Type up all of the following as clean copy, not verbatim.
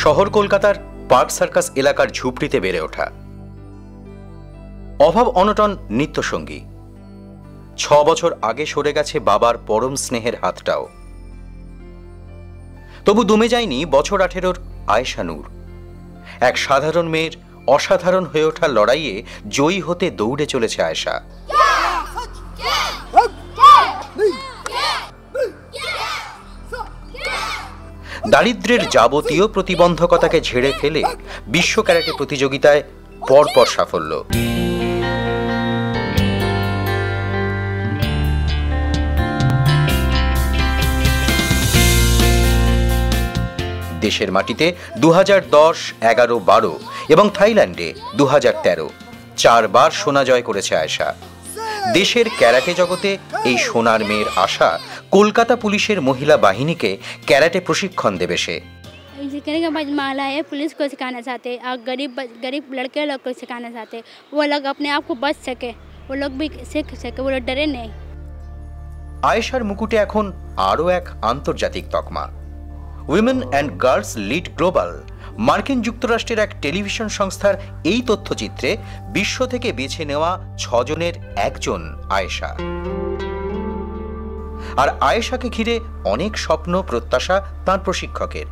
শহর কলকাতার park circus এলাকার ঝুপড়িতে বেড়ে ওঠা। অভাব অনটন নিত্যসঙ্গী। 6 বছর আগে সরে গেছে বাবার পরম স্নেহের হাতটাও। তবু দমে যায়নি বছর 18-র আয়েশা নূর। এক সাধারণ মেয়ের অসাধারণ হয়ে ওঠার লড়াইয়ে জয়ী হতে দৌড়ে চলেছে আয়েশা। দারিদ্র্যের যাবতীয় প্রতিবন্ধকতাকে ঝেড়ে ফেলে বিশ্ব ক্যারাটে প্রতিযোগিতায় পরপর সাফল্য। দেশের মাটিতে 2010, 11, 12 এবং থাইল্যান্ডে 2013 4বার সোনা জয় করেছে আয়েশা। দেশের ক্যারাটে জগতে এই সোনার মেয়ের আশা কলকাতা পুলিশের মহিলা বাহিনীকে ক্যারাটে প্রশিক্ষণ দেবে সে। पुलिस को सिखाना चाहते हैं और गरीब लड़के लोग को सिखाना चाहते हैं, वो लोग अपने आप को बच सके, वो लोग भी सीख सके, वो लोग डरे नहीं। আয়েশার মুকুটে এখন আরও এক আন্তর্জাতিক তকমা। Women and girls lead global মার্কিন যুক্তরাষ্ট্রের এক টেলিভিশন সংস্থার এই তথ্যচিত্রে বিশ্ব থেকে বেছে নেওয়া 6 জনের একজন আয়েশা। আর আয়েশাকে ঘিরে অনেক স্বপ্ন প্রত্যাশা তাঁর প্রশিক্ষকের,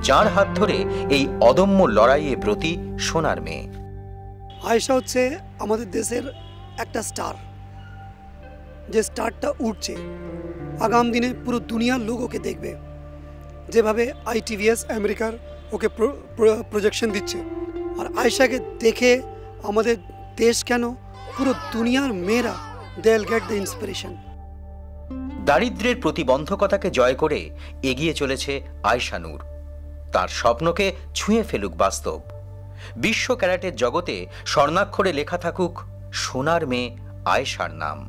যার হাত ধরে এই অদম্য লড়াইয়ে ব্রতী সোনার মেয়ে। আয়েশা হচ্ছে আমাদের দেশের একটা স্টার, যে স্টারটা উঠছে, আগাম দিনে পুরো দুনিয়ার লোক ওকে দেখবে। যেভাবে ITVS আমেরিকার ওকে প্রজেকশন দিচ্ছে, আর আয়েশাকে দেখে আমাদের দেশ কেন পুরো দুনিয়ার মেয়েরা they will get the inspiration. দারিদ্র্যের প্রতিবন্ধকতাকে জয় করে এগিয়ে চলেছে আয়েশা নূর। তার স্বপ্নকে ছুঁয়ে ফেলুক বাস্তব। বিশ্ব ক্যারাটের জগতে স্বর্ণাক্ষরে লেখা থাকুক সোনার মেয়ে আয়েশার নাম।